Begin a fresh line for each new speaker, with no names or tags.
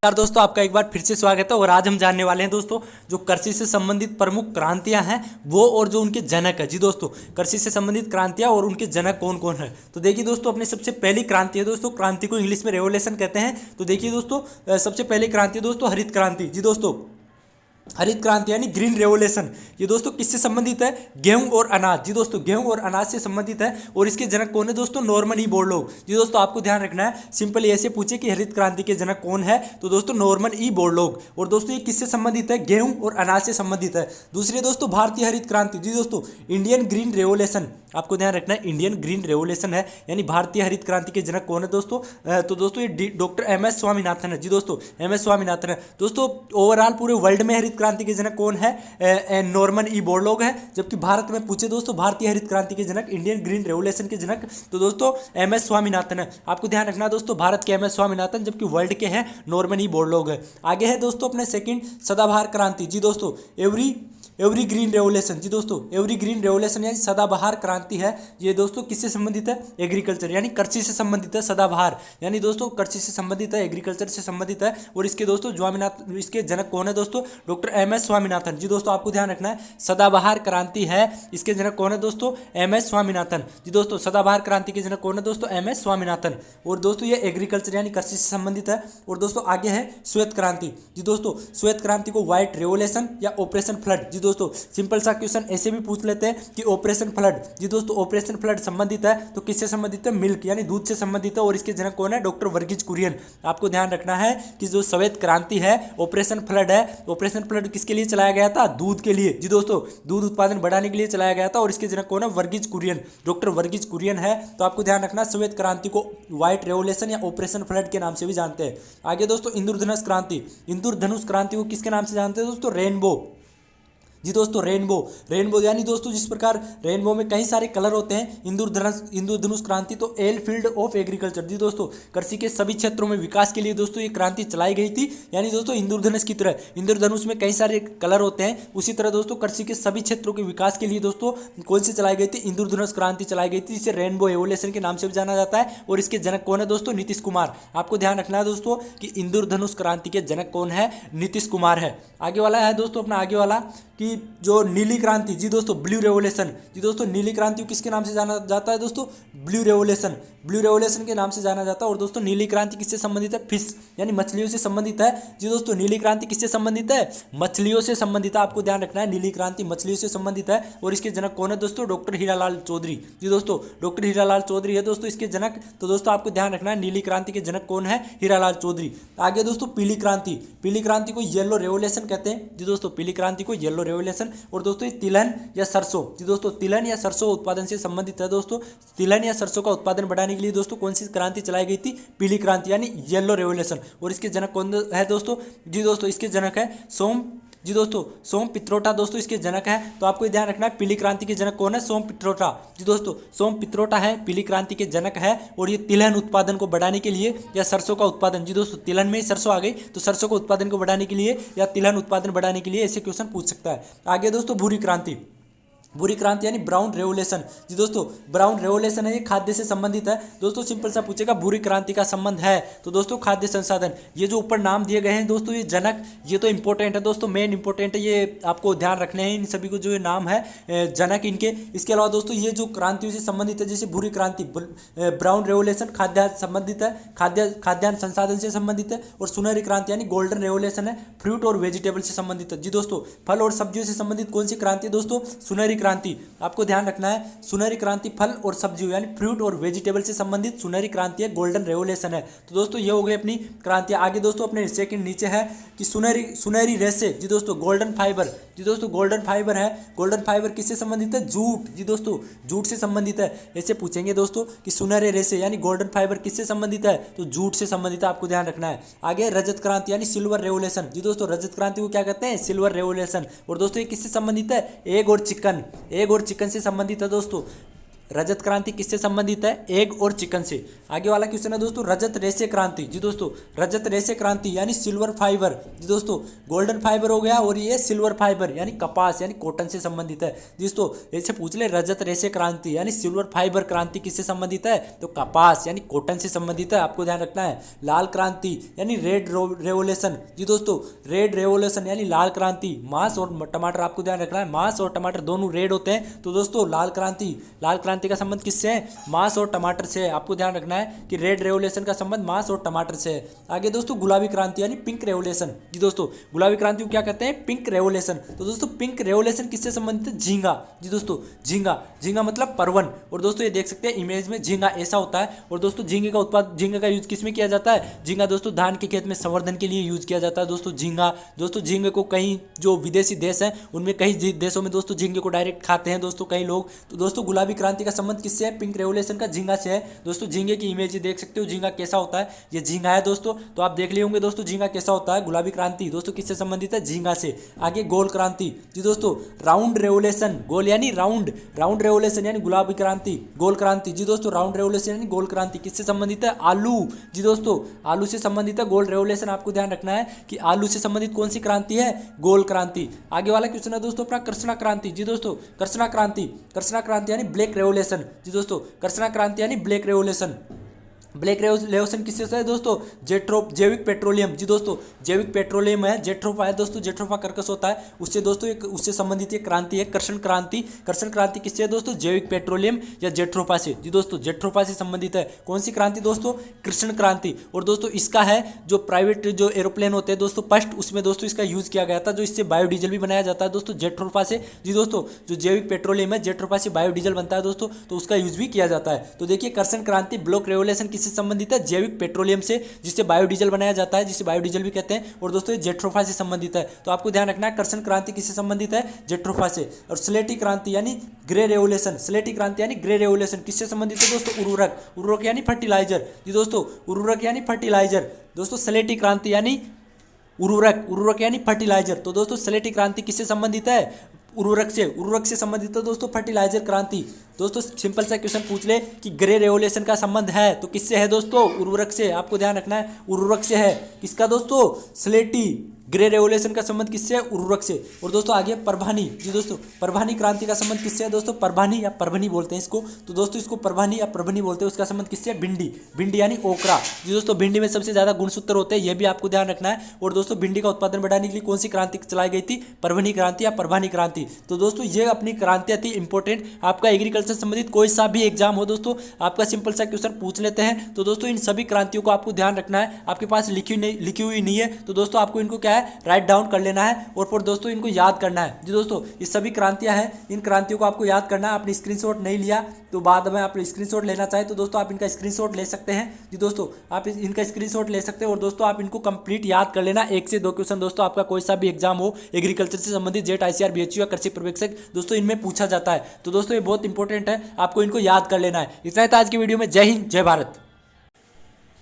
यार दोस्तों, आपका एक बार फिर से स्वागत है। और आज हम जानने वाले हैं दोस्तों, जो कृषि से संबंधित प्रमुख क्रांतियां हैं वो और जो उनके जनक है। जी दोस्तों, कृषि से संबंधित क्रांतियां और उनके जनक कौन कौन है। तो देखिए दोस्तों, अपनी सबसे पहली क्रांति है दोस्तों, क्रांति को इंग्लिश में रेवोल्यूशन कहते हैं। तो देखिए दोस्तों, सबसे पहली क्रांति है दोस्तों हरित क्रांति। जी दोस्तों, हरित क्रांति यानी ग्रीन रेवोल्यूशन, ये दोस्तों किससे संबंधित है? गेहूं और अनाज। जी दोस्तों, गेहूं और अनाज से संबंधित है। और इसके जनक कौन है दोस्तों? Norman E Borlaug. जी दोस्तों, आपको ध्यान रखना है, सिंपल ऐसे पूछे कि हरित क्रांति के जनक कौन है, तो दोस्तों नॉर्मन ई बोरलॉग। और दोस्तों ये किससे संबंधित है? गेहूं और अनाज से संबंधित है। दूसरी दोस्तों भारतीय हरित क्रांति। जी दोस्तों, इंडियन ग्रीन रेवोल्यूशन, आपको ध्यान रखना है, इंडियन ग्रीन रेवोल्यूशन है, यानी भारतीय हरित क्रांति के जनक कौन है दोस्तों? तो दोस्तों ये डॉक्टर एम एस स्वामीनाथन है। जी दोस्तों, एम एस स्वामीनाथन है। दोस्तों ओवरऑल पूरे वर्ल्ड में हरित क्रांति के जनक कौन है? नॉर्मन ई बोरलॉग है। जबकि भारत में पूछे दोस्तों भारतीय हरित क्रांति के जनक, इंडियन ग्रीन रेवोल्यूशन के जनक, तो दोस्तों एम एस स्वामीनाथन है। आपको ध्यान रखना दोस्तों, भारत के एम एस स्वामीनाथन, जबकि वर्ल्ड के हैं नॉर्मन ई बोरलॉग है। आगे है दोस्तों अपने सेकंड सदाबहार क्रांति। जी दोस्तों, एवरी ग्रीन रेवोल्यूशन। जी दोस्तों, एवरी ग्रीन रेवोल्यूशन यानी सदाबहार क्रांति है। ये दोस्तों किससे संबंधित है? एग्रीकल्चर यानी कृषि से संबंधित है। सदाबहार यानी दोस्तों कृषि से संबंधित है, एग्रीकल्चर से संबंधित है। और इसके दोस्तों स्वामीनाथन, इसके जनक कौन है दोस्तों? Doctor M S Swaminathan. जी दोस्तों, आपको ध्यान रखना है, सदाबहार क्रांति है, इसके जनक कौन है दोस्तों? M S Swaminathan. जी दोस्तों, सदाबहार क्रांति के जनक कौन है दोस्तों? M S Swaminathan. और दोस्तों ये एग्रीकल्चर यानी कृषि से संबंधित है। और दोस्तों आगे है श्वेत क्रांति। जी दोस्तों, श्वेत क्रांति को व्हाइट रेवोल्यूशन या ऑपरेशन फ्लड। जी दोस्तों, सिंपल सा क्वेश्चन ऐसे भी पूछ लेते हैं कि ऑपरेशन फ्लड। जी दोस्तों, ऑपरेशन फ्लड संबंधित है तो किससे संबंधित है? मिल्क यानी दूध से संबंधित है। और इसके जनक कौन है? डॉक्टर वर्गीज कुरियन। आपको ध्यान रखना है कि जो श्वेत क्रांति है, ऑपरेशन फ्लड है, ऑपरेशन फ्लड किसके लिए चलाया गया था? दूध के लिए। जी दोस्तों, दूध उत्पादन बढ़ाने के लिए चलाया गया था। और इसके जनक कौन है? वर्गीज कुरियन, डॉक्टर वर्गीज कुरियन है। तो आपको ध्यान रखना, श्वेत क्रांति को व्हाइट रेवोल्यूशन या ऑपरेशन फ्लड के नाम से भी जानते हैं। आगे दोस्तों इंद्रधनुष क्रांति। इंद्रधनुष क्रांति को किसके नाम से जानते हैं दोस्तों? रेनबो। जी दोस्तों, रेनबो यानी दोस्तों जिस प्रकार रेनबो में कई सारे कलर होते हैं, इंद्रधनुष क्रांति तो एल फील्ड ऑफ एग्रीकल्चर। जी दोस्तों, कृषि के सभी क्षेत्रों में विकास के लिए दोस्तों ये क्रांति चलाई गई थी। यानी दोस्तों इंद्रधनुष की तरह, इंद्रधनुष में कई सारे कलर होते हैं, उसी तरह दोस्तों कृषि के सभी क्षेत्रों के विकास के लिए दोस्तों कौन सी चलाई गई थी? इंद्रधनुष क्रांति चलाई गई थी, जिसे रेनबो एवोल्यूशन के नाम से भी जाना जाता है। और इसके जनक कौन है दोस्तों? नीतीश कुमार। आपको ध्यान रखना है दोस्तों कि इंद्रधनुष क्रांति के जनक कौन है? नीतीश कुमार है। आगे वाला है दोस्तों अपना आगे वाला कि जो नीली क्रांति। जी दोस्तों, ब्लू रेवोल्यूशन। जी दोस्तों, नीली क्रांति को किसके नाम से जाना जाता है दोस्तों? ब्लू रेवोल्यूशन, ब्लू रेवोल्यूशन के नाम से जाना जाता है। और दोस्तों नीली क्रांति किससे संबंधित है? फिश यानी मछलियों से संबंधित है। जी दोस्तों, नीली क्रांति किससे संबंधित है? मछलियों से संबंधित है। आपको ध्यान रखना है, नीली क्रांति मछलियों से संबंधित है। और इसके जनक कौन है दोस्तों? डॉक्टर हीरालाल चौधरी। जी दोस्तों, डॉक्टर हीरालाल चौधरी है दोस्तों इसके जनक। तो दोस्तों आपको ध्यान रखना है, नीली क्रांति के जनक कौन है? हीरालाल चौधरी। आगे दोस्तों पीली क्रांति। पीली क्रांति को येलो रेवोल्यूशन कहते हैं। जी दोस्तों, पीली क्रांति को येलो रेवोल्यूशन। और दोस्तों ये तिलहन या सरसों। जी दोस्तों, तिलहन या सरसों उत्पादन से संबंधित है दोस्तों। तिलहन या सरसों का उत्पादन बढ़ाने के लिए दोस्तों कौन सी क्रांति चलाई गई थी? पीली क्रांति यानी येलो रेवोल्यूशन। और इसके जनक कौन है दोस्तों? जी दोस्तों, इसके जनक है जी दोस्तों, सोम पित्रोटा दोस्तों इसके जनक है। तो आपको ध्यान रखना है, पीली क्रांति के जनक कौन है? सोम पित्रोटा। जी दोस्तों, सोम पित्रोटा है, पीली क्रांति के जनक है। और ये तिलहन उत्पादन को बढ़ाने के लिए या सरसों का उत्पादन, जी दोस्तों तिलहन में ही सरसों आ गई, तो सरसों को उत्पादन को बढ़ाने के लिए या तिलहन उत्पादन बढ़ाने के लिए ऐसे क्वेश्चन पूछ सकता है। आगे दोस्तों भूरी क्रांति। भूरी क्रांति यानी ब्राउन रेवोल्यूशन। जी दोस्तों, ब्राउन रेवोल्यूशन है, ये खाद्य से संबंधित है। दोस्तों सिंपल सा पूछेगा भूरी क्रांति का संबंध है, तो दोस्तों खाद्य संसाधन। ये जो ऊपर नाम दिए गए हैं दोस्तों, ये जनक, ये तो इंपॉर्टेंट है दोस्तों, मेन इंपॉर्टेंट है, ये आपको ध्यान रखने हैं इन सभी को, जो ये नाम है जनक इनके। इसके अलावा दोस्तों ये जो क्रांतियों से संबंधित है, जैसे भूरी क्रांति, ब्राउन रेवोल्यूशन खाद्य संबंधित है, खाद्यान्न संसाधन से संबंधित है। और सुनहरी क्रांति यानी गोल्डन रेवोल्यूशन है, फ्रूट और वेजिटेबल से संबंधित है। जी दोस्तों, फल और सब्जियों से संबंधित कौन सी क्रांति है दोस्तों? सुनहरी क्रांति। आपको ध्यान रखना है, सुनहरी क्रांति फल और सब्जियों यानी फ्रूट और वेजिटेबल से संबंधित सुनहरी क्रांति है, गोल्डन रेवोल्यूशन है। तो दोस्तों ये हो गई अपनी क्रांतियां। आगे दोस्तों अपने सेकंड नीचे है कि सुनहरी रेसे। जी दोस्तों, गोल्डन फाइबर। जी दोस्तों, गोल्डन फाइबर है, गोल्डन फाइबर किससे संबंधित है? जूट। जी दोस्तों, जूट से संबंधित है। ऐसे पूछेंगे दोस्तों कि सुनहरे रेसे यानी गोल्डन फाइबर किससे संबंधित है? तो जूट से संबंधित है, आपको ध्यान रखना है। आगे रजत क्रांति यानी सिल्वर रेवोल्यूशन। जी दोस्तों, रजत क्रांति को क्या कहते हैं? Silver revolution. और दोस्तों ये किससे संबंधित है? एग और चिकन, एग और चिकन से संबंधित है दोस्तों। रजत क्रांति किससे संबंधित है? एग और चिकन से। आगे वाला क्वेश्चन है दोस्तों रजत रेशे क्रांति। जी दोस्तों रजत रेशे क्रांति यानी सिल्वर फाइबर। जी दोस्तों गोल्डन फाइबर हो गया और ये सिल्वर फाइबर यानी कपास यानी कॉटन से संबंधित है। दोस्तों ऐसे पूछ ले रजत रेशे क्रांति यानी सिल्वर फाइबर क्रांति किससे संबंधित है? तो कपास यानी कॉटन से संबंधित है, आपको ध्यान रखना है। लाल क्रांति यानी रेड रेवोल्यूशन। जी दोस्तों रेड रेवोल्यूशन यानी लाल क्रांति। मांस और टमाटर आपको ध्यान रखना है, मांस और टमाटर दोनों रेड होते हैं। तो दोस्तों लाल क्रांति का संबंध किससे है? मांस और टमाटर से है। आपको ध्यान रखना है कि रेड रेवोल्यूशन का संबंध मांस और टमाटर से है। आगे दोस्तों गुलाबी क्रांति यानी पिंक रेवोल्यूशन। जी दोस्तों गुलाबी क्रांति को क्या कहते हैं? Pink revolution. तो दोस्तों पिंक रेवोल्यूशन किससे संबंधित है? झींगा। जी दोस्तों झींगा मतलब परवन। और दोस्तों ये देख सकते हैं इमेज में झींगा ऐसा होता है। और दोस्तों झींगे का यूज किस में किया जाता है? झींगा दोस्तों धान के खेत में संवर्धन के लिए यूज किया जाता है। दोस्तों झींगे को कई जो विदेशी देश हैं उनमें कई देशों में दोस्तों झींगे को डायरेक्ट खाते हैं दोस्तों कई लोग। तो दोस्तों गुलाबी क्रांति का संबंध किससे है? पिंक रेवोल्यूशन का झींगा से है। दोस्तों झींगे की इमेज देख सकते हो झींगा कैसा होता है, ये झींगा है दोस्तों। तो आप देख लिए होंगे दोस्तों झींगा कैसा होता है। गुलाबी क्रांति दोस्तों किससे संबंधित है? झींगा से। आगे गोल क्रांति। जी दोस्तों राउंड रेवोल्यूशन। गोल यानी राउंड रेवोल्यूशन यानी गुलाबी क्रांति। गोल क्रांति। जी दोस्तों राउंड रेवोल्यूशन यानी गोल क्रांति किससे संबंधित है? आलू। जी दोस्तों आलू से संबंधित है गोल रेवोल्यूशन। आपको ध्यान रखना है कि आलू से संबंधित कौन सी क्रांति है? गोल क्रांति। आगे वाला क्वेश्चन है दोस्तों अपना कृष्णा क्रांति। जी दोस्तों कृष्णा क्रांति यानी ब्लैक रेवोल्यूशन। जी दोस्तों कृष्णा क्रांति यानी ब्लैक रेवोल्यूशन। ब्लैक रेवोल्यूशन किससे है दोस्तों? जैविक पेट्रोलियम। जी दोस्तों जैविक पेट्रोलियम है, जेट्रोफा है दोस्तों, जेट्रोफा कर्कश होता है उससे दोस्तों एक उससे संबंधित एक क्रांति है कृष्ण क्रांति किससे है दोस्तों? जैविक पेट्रोलियम या जेट्रोफा से। जी दोस्तों जेट्रोफा से संबंधित है। कौन सी क्रांति दोस्तों? कृष्ण क्रांति। और दोस्तों इसका है जो प्राइवेट जो एरोप्लेन होते हैं दोस्तों फर्स्ट उसमें दोस्तों इसका यूज किया गया था, जो इससे बायोडीजल भी बनाया जाता है दोस्तों जेट्रोफा से। जी दोस्तों जो जैविक पेट्रोलियम है जेट्रोफा से बायोडीजल बनता है दोस्तों, तो उसका यूज भी किया जाता है। तो देखिए कृष्ण क्रांति ब्लैक रेवोल्यूशन किससे संबंधित है? जैविक पेट्रोलियम से, जिससे बायोडीजल बनाया जाता है, जिसे बायोडीजल भी कहते हैं। और दोस्तों ये जेट्रोफा से संबंधित है। तो आपको ध्यान रखना है कृष्ण क्रांति किससे संबंधित है? जेट्रोफा से। और स्लेटी क्रांति यानी ग्रे रेवोल्यूशन किससे संबंधित है दोस्तों? उर्वरक यानी फर्टिलाइजर। जी दोस्तों उर्वरक यानी फर्टिलाइजर। दोस्तों स्लेटी क्रांति यानी उर्वरक यानी फर्टिलाइजर। तो दोस्तों स्लेटी क्रांति किससे संबंधित है? उर्वरक से संबंधित है दोस्तों फर्टिलाइजर क्रांति। दोस्तों सिंपल सा क्वेश्चन पूछ ले कि ग्रे रेवोल्यूशन का संबंध है तो किससे है दोस्तों? उर्वरक से। आपको ध्यान रखना है उर्वरक से है। किसका दोस्तों? स्लेटी। ग्रे रेवोल्यूशन का संबंध किससे है? उर्वरक से। और दोस्तों आगे परभानी। जी दोस्तों परभानी क्रांति का संबंध किससे है दोस्तों? परभानी या परभनी बोलते हैं इसको। तो दोस्तों इसको परभानी या परभनी बोलते हैं। उसका संबंध किससे है? भिंडी यानी ओकरा। जी दोस्तों भिंडी में सबसे ज्यादा गुणसूत्र होते हैं, यह भी आपको ध्यान रखना है। और दोस्तों भिंडी का उत्पादन बढ़ाने के लिए कौन सी क्रांति चलाई गई थी? परभनी क्रांति या परभानी क्रांति। तो दोस्तों ये अपनी क्रांतियां थी इंपॉर्टेंट। आपका एग्रीकल्चर संबंधित कोई सा भी एग्जाम हो दोस्तों, आपका सिंपल सा क्वेश्चन पूछ लेते हैं। तो दोस्तों इन सभी क्रांतियों को आपको ध्यान रखना है। आपके पास लिखी हुई नहीं है तो दोस्तों आपको इनको क्या है? राइट डाउन लेना है और फिर दोस्तों इनको याद करना है। जी दोस्तों ये सभी क्रांतियां हैं, इन क्रांतियों को आपको याद करना है। आपने स्क्रीनशॉट नहीं लिया तो बाद में आप स्क्रीनशॉट लेना चाहे तो दोस्तों आप इनका स्क्रीनशॉट ले सकते हैं। जी दोस्तों आप इनका स्क्रीनशॉट ले सकते हैं और दोस्तों आप इनको कंप्लीट याद कर लेना। 1 से 2 क्वेश्चन दोस्तों आपका कोई सा भी एग्जाम हो एग्रीकल्चर से संबंधित जेट ICR BHU या कृषि पर्यवेक्षक दोस्तों इनमें पूछा जाता है। तो दोस्तों ये बहुत इंपॉर्टेंट है, आपको इनको याद कर लेना है। इतना ही था आज की वीडियो में। जय हिंद जय भारत।